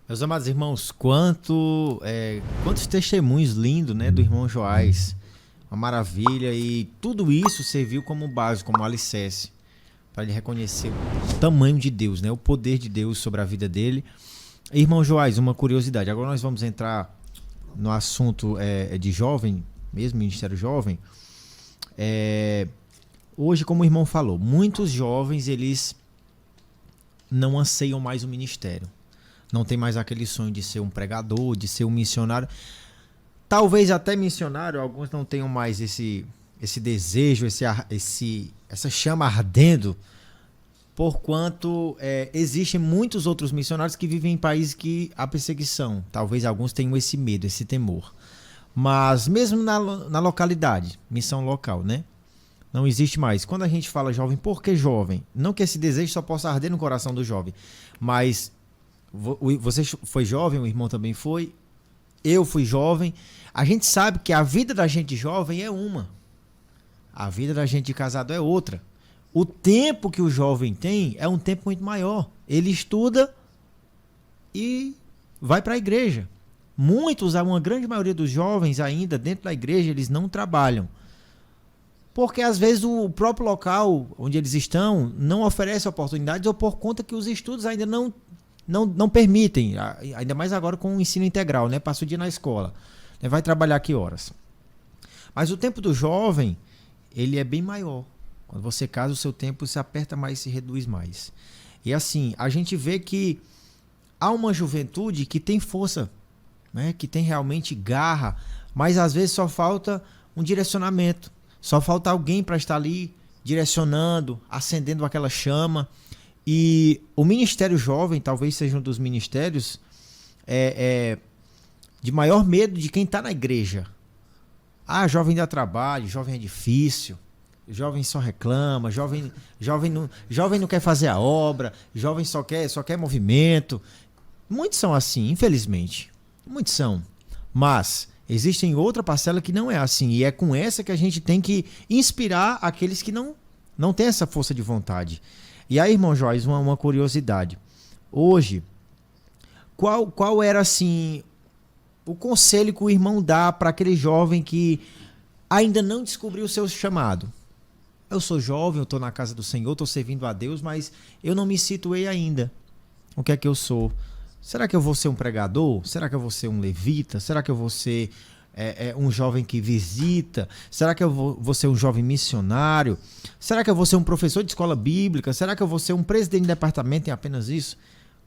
Meus amados irmãos, quantos testemunhos lindos, né, do irmão Joás. Uma maravilha, e tudo isso serviu como base, como alicerce, para ele reconhecer o tamanho de Deus, né, o poder de Deus sobre a vida dele. Irmão Joás, uma curiosidade. Agora nós vamos entrar no assunto de jovem, mesmo ministério jovem. É, Hoje, como o irmão falou, muitos jovens eles não anseiam mais o ministério. Não tem mais aquele sonho de ser um pregador, de ser um missionário. Talvez até missionário, alguns não tenham mais esse desejo, essa chama ardendo, porquanto existem muitos outros missionários que vivem em países que há perseguição. Talvez alguns tenham esse medo, esse temor. Mas mesmo na localidade, missão local, né? Não existe mais. Quando a gente fala jovem, por que jovem? Não que esse desejo só possa arder no coração do jovem, mas você foi jovem, o irmão também foi, eu fui jovem. A gente sabe que a vida da gente jovem é uma, a vida da gente de casado é outra. O tempo que o jovem tem é um tempo muito maior. Ele estuda e vai para a igreja. Uma grande maioria dos jovens ainda dentro da igreja, eles não trabalham. Porque às vezes o próprio local onde eles estão não oferece oportunidades, ou por conta que os estudos ainda não permitem, ainda mais agora com o ensino integral, né? Passa o dia na escola, né? Vai trabalhar que horas? Mas o tempo do jovem, ele é bem maior. Quando você casa, o seu tempo se aperta mais, se reduz mais. E assim, a gente vê que há uma juventude que tem força, né? Que tem realmente garra, mas às vezes só falta um direcionamento. Só falta alguém para estar ali direcionando, acendendo aquela chama. E o Ministério Jovem talvez seja um dos ministérios de maior medo de quem está na igreja. Ah, jovem dá trabalho, jovem é difícil, jovem só reclama, jovem não quer fazer a obra, jovem só quer movimento. Muitos são assim, infelizmente. Muitos são. Mas existem outra parcela que não é assim. E é com essa que a gente tem que inspirar aqueles que não têm essa força de vontade. E aí, irmão Joás, uma curiosidade. Hoje, qual era assim o conselho que o irmão dá para aquele jovem que ainda não descobriu o seu chamado? Eu sou jovem, eu estou na casa do Senhor, estou servindo a Deus, mas eu não me situei ainda. O que é que eu sou? Será que eu vou ser um pregador? Será que eu vou ser um levita? Será que eu vou ser um jovem que visita? Será que eu vou ser um jovem missionário? Será que eu vou ser um professor de escola bíblica? Será que eu vou ser um presidente de departamento em apenas isso?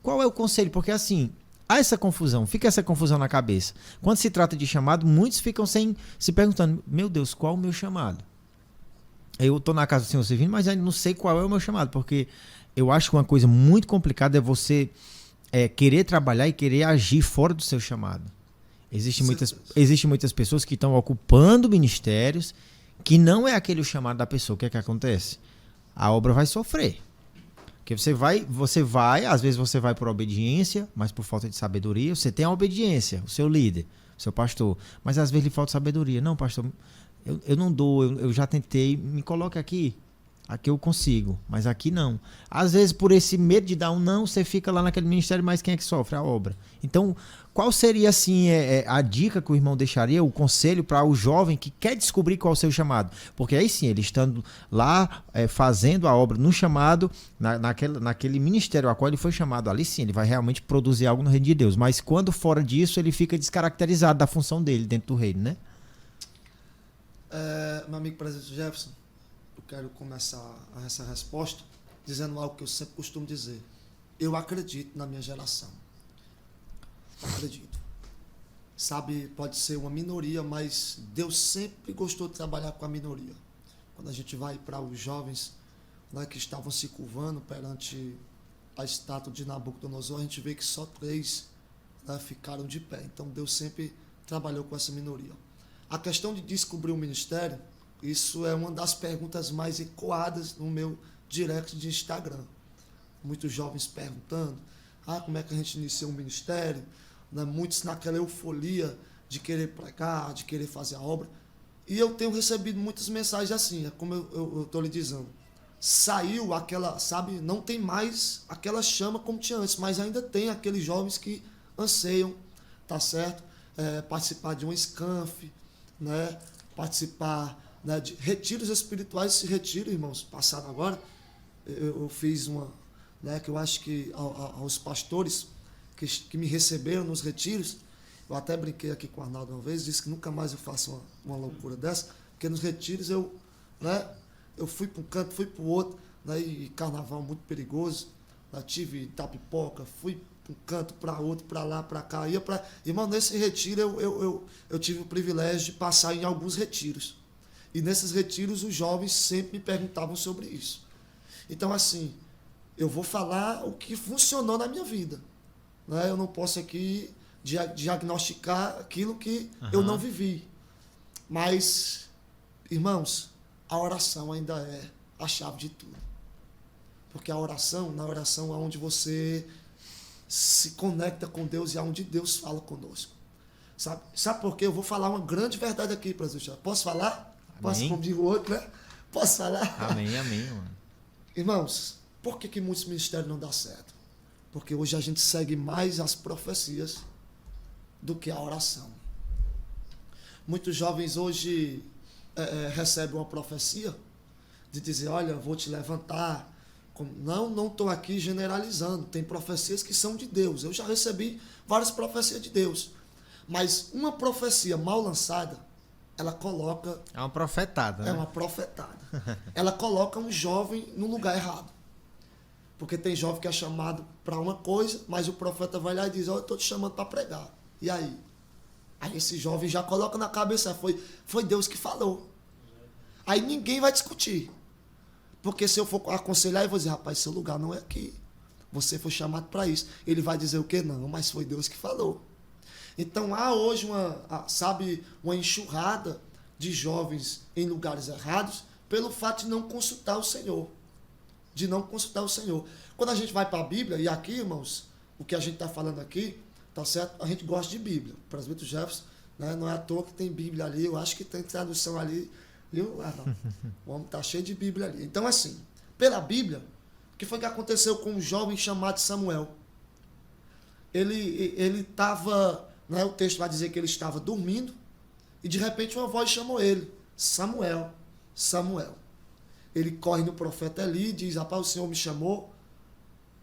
Qual é o conselho? Porque assim, há essa confusão, fica essa confusão na cabeça. Quando se trata de chamado, muitos ficam se perguntando, meu Deus, qual é o meu chamado? Eu estou na casa do Senhor servindo, mas ainda não sei qual é o meu chamado, porque eu acho que uma coisa muito complicada é você querer trabalhar e querer agir fora do seu chamado. Existem muitas pessoas que estão ocupando ministérios que não é aquele o chamado da pessoa. O que é que acontece? A obra vai sofrer. Porque às vezes você vai por obediência, mas por falta de sabedoria. Você tem a obediência, o seu líder, o seu pastor, mas às vezes lhe falta sabedoria. Não, pastor, eu não dou, eu já tentei, me coloque aqui. Aqui eu consigo, mas aqui não. Às vezes, por esse medo de dar um não, você fica lá naquele ministério, mas quem é que sofre? A obra. Então, qual seria, assim, a dica que o irmão deixaria, o conselho para o jovem que quer descobrir qual é o seu chamado? Porque aí sim, ele estando lá, fazendo a obra no chamado, naquele ministério a qual ele foi chamado, ali sim, ele vai realmente produzir algo no reino de Deus. Mas quando fora disso, ele fica descaracterizado da função dele dentro do reino, né? Meu amigo presidente Jefferson, eu quero começar essa resposta dizendo algo que eu sempre costumo dizer. Eu acredito na minha geração. Acredito. Sabe, pode ser uma minoria, mas Deus sempre gostou de trabalhar com a minoria. Quando a gente vai para os jovens, né, que estavam se curvando perante a estátua de Nabucodonosor, a gente vê que só 3, né, ficaram de pé. Então Deus sempre trabalhou com essa minoria. A questão de descobrir o ministério, isso é uma das perguntas mais ecoadas no meu direct de Instagram. Muitos jovens perguntando, como é que a gente inicia um ministério? Né? Muitos naquela euforia de querer pregar, de querer fazer a obra. E eu tenho recebido muitas mensagens assim, é como eu estou lhe dizendo. Saiu aquela, sabe, não tem mais aquela chama como tinha antes, mas ainda tem aqueles jovens que anseiam, tá certo? Participar de um SCANF, né? Participar, né, de retiros espirituais. Esse retiro, irmãos, passado agora, eu fiz uma, né, que eu acho que aos pastores que me receberam nos retiros, eu até brinquei aqui com o Arnaldo uma vez, disse que nunca mais eu faço uma loucura dessa, porque nos retiros eu fui para um canto, fui para o outro, né, e carnaval muito perigoso, né, tive Itapipoca, fui para um canto, para outro, para lá, para cá, irmão, nesse retiro eu tive o privilégio de passar em alguns retiros, e nesses retiros os jovens sempre me perguntavam sobre isso. Então, assim, eu vou falar o que funcionou na minha vida, né? Eu não posso aqui diagnosticar aquilo que eu não vivi. Mas, irmãos, a oração ainda é a chave de tudo. Porque na oração é onde você se conecta com Deus e é onde Deus fala conosco. Sabe por quê? Eu vou falar uma grande verdade aqui, pastor. Posso falar? Amém. Posso, como digo o outro, né? Posso falar? Amém, amém, mano. Irmãos, por que muitos ministérios não dão certo? Porque hoje a gente segue mais as profecias do que a oração. Muitos jovens hoje recebem uma profecia de dizer, olha, vou te levantar. Não estou aqui generalizando. Tem profecias que são de Deus. Eu já recebi várias profecias de Deus. Mas uma profecia mal lançada, ela coloca... É uma profetada, né? É uma profetada. Ela coloca um jovem no lugar errado. Porque tem jovem que é chamado para uma coisa, mas o profeta vai lá e diz, eu estou te chamando para pregar. E aí? Aí esse jovem já coloca na cabeça, foi Deus que falou. Aí ninguém vai discutir. Porque se eu for aconselhar, eu vou dizer, rapaz, seu lugar não é aqui. Você foi chamado para isso. Ele vai dizer o quê? Não, mas foi Deus que falou. Então há hoje uma enxurrada de jovens em lugares errados pelo fato de não consultar o Senhor. De não consultar o Senhor. Quando a gente vai para a Bíblia, e aqui, irmãos, o que a gente está falando aqui, tá certo? A gente gosta de Bíblia. O presbítero Jefferson, né, não é à toa que tem Bíblia ali, eu acho que tem tradução ali. Viu? O homem está cheio de Bíblia ali. Então, assim, pela Bíblia, o que foi que aconteceu com um jovem chamado Samuel? Ele estava... Né, o texto vai dizer que ele estava dormindo e de repente uma voz chamou ele. Samuel, Samuel. Ele corre no profeta Eli e diz, rapaz, o Senhor me chamou,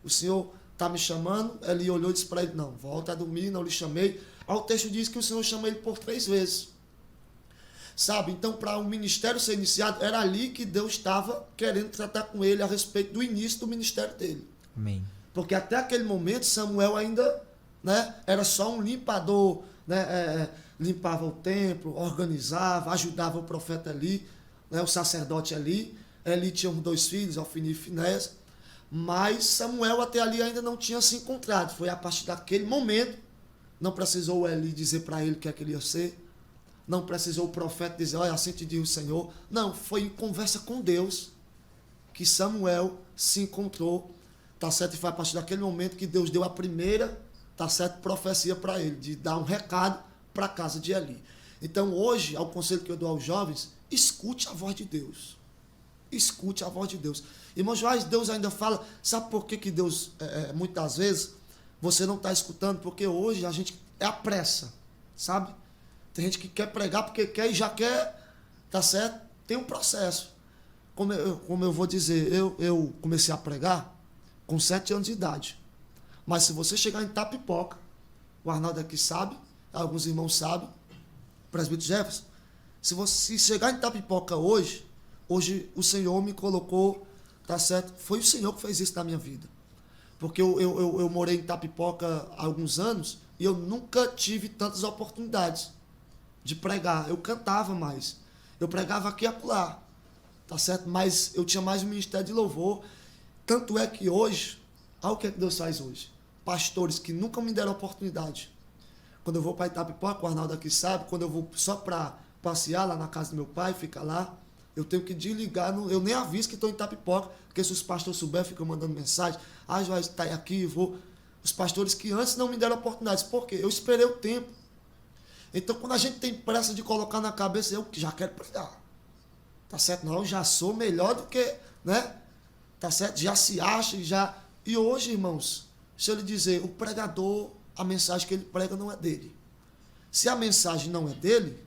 o Senhor está me chamando. Eli olhou e disse para ele, não, volta a dormir, não lhe chamei. Aí o texto diz que o Senhor chama ele por 3 vezes. Sabe, então para o ministério ser iniciado, era ali que Deus estava querendo tratar com ele a respeito do início do ministério dele. Amém. Porque até aquele momento Samuel ainda, né, era só um limpador, né, limpava o templo, organizava, ajudava o profeta Eli, né, o sacerdote Eli. Eli tinha 2 filhos, Ofni e Finéias, mas Samuel até ali ainda não tinha se encontrado. Foi a partir daquele momento, não precisou Eli dizer para ele o que é que ele ia ser, não precisou o profeta dizer, olha, assim te diz o Senhor. Não, foi em conversa com Deus que Samuel se encontrou, tá certo? E foi a partir daquele momento que Deus deu a primeira, tá certo, profecia para ele, de dar um recado para a casa de Eli. Então hoje, ao conselho que eu dou aos jovens, escute a voz de Deus. Escute a voz de Deus. Irmão Joás, Deus ainda fala, sabe por que Deus, muitas vezes, você não está escutando? Porque hoje a gente é a pressa, sabe? Tem gente que quer pregar porque quer e já quer, tá certo? Tem um processo. Como eu vou dizer, eu comecei a pregar com 7 anos de idade. Mas se você chegar em Itapipoca, o Arnaldo aqui sabe, alguns irmãos sabem, o presbítero Jefferson, se você chegar em Itapipoca hoje o Senhor me colocou, tá certo? Foi o Senhor que fez isso na minha vida. Porque eu morei em Itapipoca há alguns anos e eu nunca tive tantas oportunidades de pregar. Eu cantava mais. Eu pregava aqui e acolá, tá certo? Mas eu tinha mais um ministério de louvor. Tanto é que hoje, olha o que Deus faz hoje. Pastores que nunca me deram oportunidade. Quando eu vou para Itapipoca, o Arnaldo aqui sabe, quando eu vou só para passear lá na casa do meu pai, ficar lá, eu tenho que desligar, eu nem aviso que estou em Itapipoca, porque se os pastores souberem, ficam mandando mensagem, Joás, está aqui, eu vou. Os pastores que antes não me deram oportunidades, por quê? Eu esperei o tempo. Então, quando a gente tem pressa de colocar na cabeça, eu já quero pregar. Tá certo? Não, eu já sou melhor do que, né? Tá certo? Já se acha, já... E hoje, irmãos, deixa eu lhe dizer, o pregador, a mensagem que ele prega não é dele. Se a mensagem não é dele,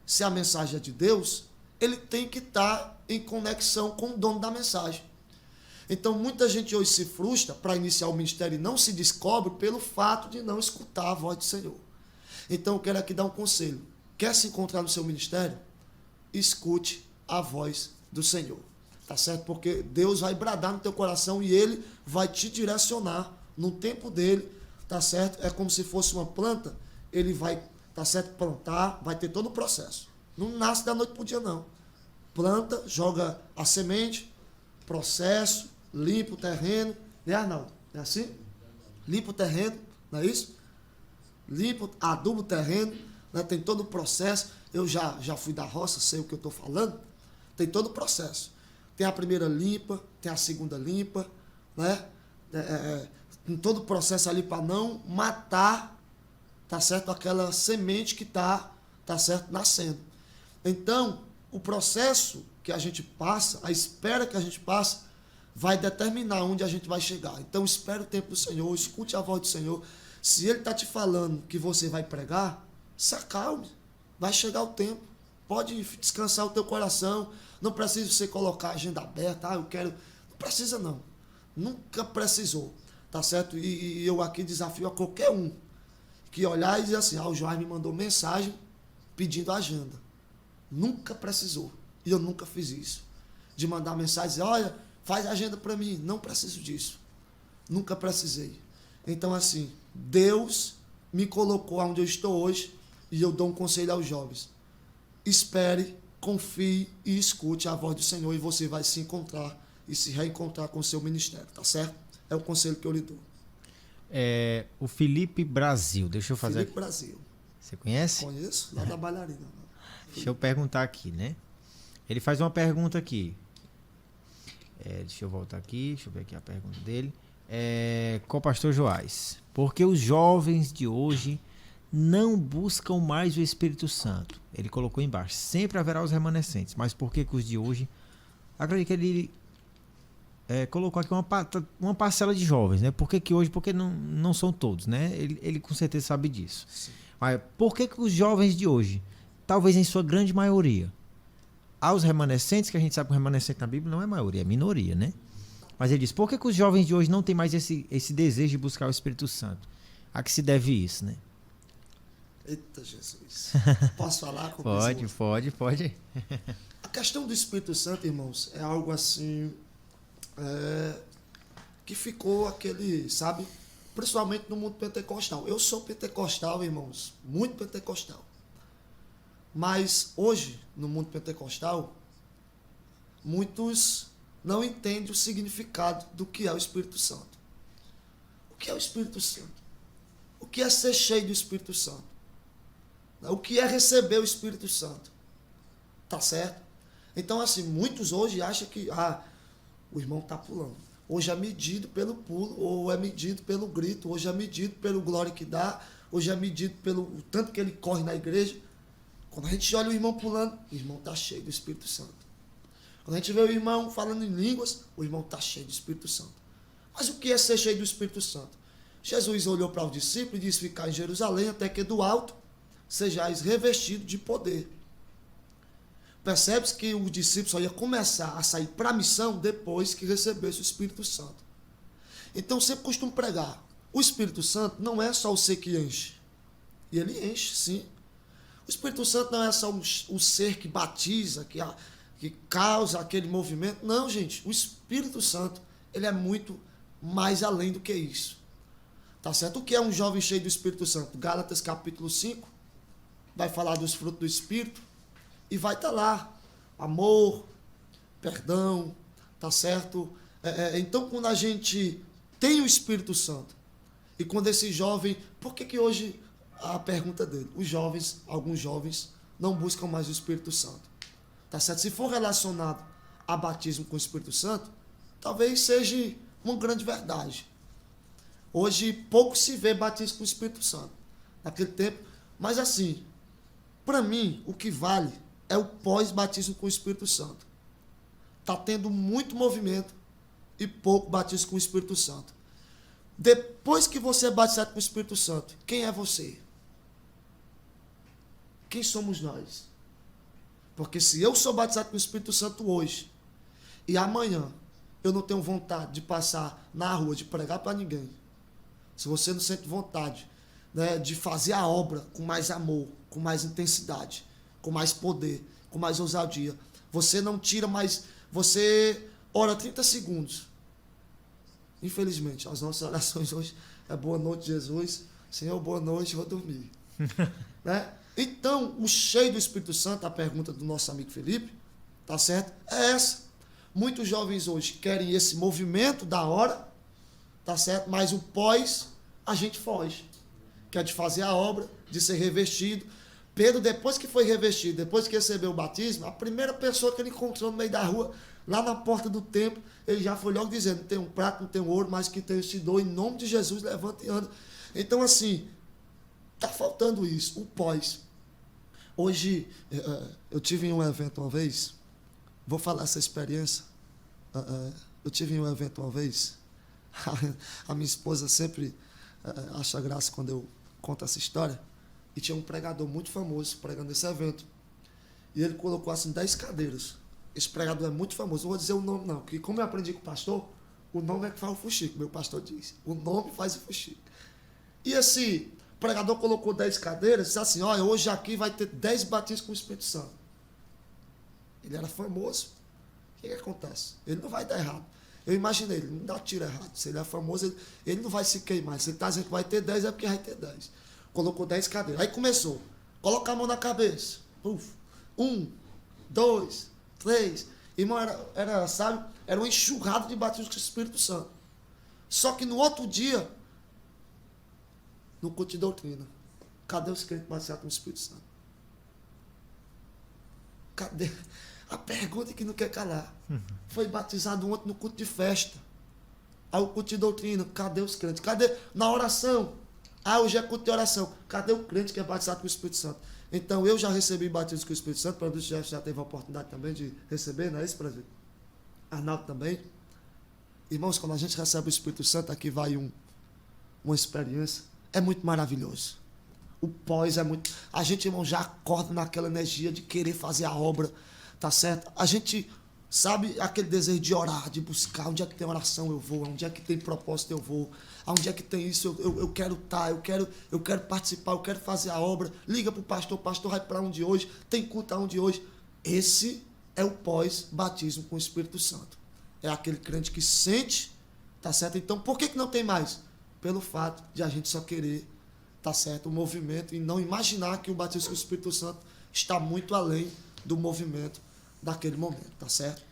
se a mensagem é de Deus, ele tem que estar em conexão com o dono da mensagem. Então, muita gente hoje se frustra para iniciar o ministério e não se descobre pelo fato de não escutar a voz do Senhor. Então, eu quero aqui dar um conselho. Quer se encontrar no seu ministério? Escute a voz do Senhor. Tá certo? Porque Deus vai bradar no teu coração e Ele vai te direcionar no tempo dele. Tá certo? É como se fosse uma planta. Ele vai, tá certo, plantar, vai ter todo o processo. Não nasce da noite para o dia, não. Planta, joga a semente, processo, limpa o terreno. Né, Arnaldo? É assim? Limpa o terreno, não é isso? Limpa, aduba o terreno, né? Tem todo o processo. Eu já fui da roça, sei o que eu estou falando. Tem todo o processo. Tem a primeira limpa, tem a segunda limpa, né? Tem todo o processo ali para não matar, tá certo? Aquela semente que tá certo, nascendo. Então, o processo que a gente passa, a espera que a gente passa, vai determinar onde a gente vai chegar. Então, espere o tempo do Senhor, escute a voz do Senhor. Se Ele está te falando que você vai pregar, se acalme, vai chegar o tempo. Pode descansar o teu coração, não precisa você colocar a agenda aberta, eu quero... Não precisa não, nunca precisou, tá certo? E eu aqui desafio a qualquer um que olhar e dizer assim, o Joás me mandou mensagem pedindo agenda. Nunca precisou, e eu nunca fiz isso, de mandar mensagem e dizer, olha, faz agenda para mim, não preciso disso, nunca precisei. Então assim, Deus me colocou onde eu estou hoje e eu dou um conselho aos jovens. Espere, confie e escute a voz do Senhor e você vai se encontrar e se reencontrar com o seu ministério, tá certo? É o conselho que eu lhe dou. O Felipe Brasil, deixa eu fazer... Felipe Brasil. Você conhece? Conheço, lá da bailarina. Deixa eu perguntar aqui, né? Ele faz uma pergunta aqui. Deixa eu voltar aqui, deixa eu ver aqui a pergunta dele. Com o pastor Joás. Por que os jovens de hoje não buscam mais o Espírito Santo? Ele colocou embaixo. Sempre haverá os remanescentes. Mas por que os de hoje... Acredito que ele colocou aqui uma parcela de jovens, né? Por que hoje? Porque não são todos, né? Ele com certeza sabe disso. Sim. Mas por que os jovens de hoje, talvez em sua grande maioria, há os remanescentes, que a gente sabe que o remanescente na Bíblia não é maioria, é minoria, né? Mas ele diz, por que os jovens de hoje não têm mais esse desejo de buscar o Espírito Santo? A que se deve isso, né? Eita Jesus. Posso falar? Com Pode. A questão do Espírito Santo, irmãos, é algo assim... que ficou aquele, sabe? Principalmente no mundo pentecostal. Eu sou pentecostal, irmãos. Muito pentecostal. Mas hoje, no mundo pentecostal, muitos não entendem o significado do que é o Espírito Santo. O que é o Espírito Santo? O que é ser cheio do Espírito Santo? O que é receber o Espírito Santo? Tá certo? Então, assim, muitos hoje acham que o irmão está pulando. Hoje é medido pelo pulo, ou é medido pelo grito, hoje é medido pelo glória que dá, hoje é medido pelo tanto que ele corre na igreja. Quando a gente olha o irmão pulando, o irmão está cheio do Espírito Santo. Quando a gente vê o irmão falando em línguas, o irmão está cheio do Espírito Santo. Mas o que é ser cheio do Espírito Santo? Jesus olhou para os discípulos e disse, ficar em Jerusalém até que do alto sejais revestidos de poder. Percebe-se que os discípulos só iam começar a sair para a missão depois que recebesse o Espírito Santo. Então, sempre costumo pregar. O Espírito Santo não é só o ser que enche. E ele enche, sim. O Espírito Santo não é só o ser que batiza, que causa aquele movimento. Não, gente. O Espírito Santo, ele é muito mais além do que isso. Tá certo? O que é um jovem cheio do Espírito Santo? Gálatas capítulo 5 vai falar dos frutos do Espírito. E vai estar lá, amor, perdão, tá certo? Então, quando a gente tem o Espírito Santo, e quando esse jovem... Por que hoje, a pergunta dele, alguns jovens, não buscam mais o Espírito Santo? Tá certo? Se for relacionado a batismo com o Espírito Santo, talvez seja uma grande verdade. Hoje, pouco se vê batismo com o Espírito Santo. Naquele tempo, mas assim, para mim, o que vale... é o pós-batismo com o Espírito Santo. Está tendo muito movimento e pouco batismo com o Espírito Santo. Depois que você é batizado com o Espírito Santo, quem é você? Quem somos nós? Porque se eu sou batizado com o Espírito Santo hoje, e amanhã eu não tenho vontade de passar na rua, de pregar para ninguém, se você não sente vontade, né, de fazer a obra com mais amor, com mais intensidade, com mais poder, com mais ousadia, você não tira mais, você ora 30 segundos. Infelizmente, as nossas orações hoje é boa noite, Jesus, Senhor, boa noite, vou dormir. Né? Então, o cheio do Espírito Santo, a pergunta do nosso amigo Felipe, tá certo? É essa. Muitos jovens hoje querem esse movimento da hora, tá certo? Mas o pós, a gente foge. Que é de fazer a obra, de ser revestido. Pedro, depois que foi revestido, depois que recebeu o batismo, a primeira pessoa que ele encontrou no meio da rua, lá na porta do templo, ele já foi logo dizendo, não tem um prato, não tem um ouro, mas que tenho te dou, em nome de Jesus, levanta e anda. Então, assim, tá faltando isso, o pós. Hoje, eu tive em um evento uma vez, vou falar essa experiência, eu tive em um evento uma vez, a minha esposa sempre acha graça quando eu conto essa história, e tinha um pregador muito famoso pregando esse evento, e ele colocou assim 10 cadeiras. Esse pregador é muito famoso, não vou dizer o nome não, porque como eu aprendi com o pastor, o nome é que faz o fuxico, meu pastor diz, o nome faz o fuxico. E esse pregador colocou 10 cadeiras e disse assim, olha, hoje aqui vai ter 10 batismos com o Espírito Santo. Ele era famoso. O que acontece? Ele não vai dar errado. Eu imaginei, ele não dá tiro errado. Se ele é famoso, ele não vai se queimar. Se ele está dizendo que vai ter 10, é porque vai ter 10. Colocou 10 cadeiras. Aí começou. Coloca a mão na cabeça. Uf. 1, 2, 3. Irmão, sabe, era uma enxurrada de batismos com o Espírito Santo. Só que no outro dia, no culto de doutrina, cadê os crentes batizados com o Espírito Santo? Cadê? A pergunta que não quer calar. Foi batizado ontem no culto de festa. Aí o culto de doutrina, cadê os crentes? Cadê? Na oração. Hoje é culto de oração. Cadê o crente que é batizado com o Espírito Santo? Então, eu já recebi batismo com o Espírito Santo, o presbítero já teve a oportunidade também de receber, não é isso, presbítero? Arnaldo também. Irmãos, quando a gente recebe o Espírito Santo, aqui vai uma experiência, é muito maravilhoso. O pós é muito... A gente, irmão, já acorda naquela energia de querer fazer a obra, tá certo? A gente sabe aquele desejo de orar, de buscar, onde é que tem oração eu vou, onde é que tem propósito eu vou, onde é que tem isso eu quero estar, eu quero participar, eu quero fazer a obra, liga pro pastor, o pastor vai para onde hoje, tem culto aonde hoje. Esse é o pós-batismo com o Espírito Santo. É aquele crente que sente, tá certo? Então, por que não tem mais? Pelo fato de a gente só querer, tá certo, o movimento e não imaginar que o batismo com o Espírito Santo está muito além do movimento daquele momento, tá certo?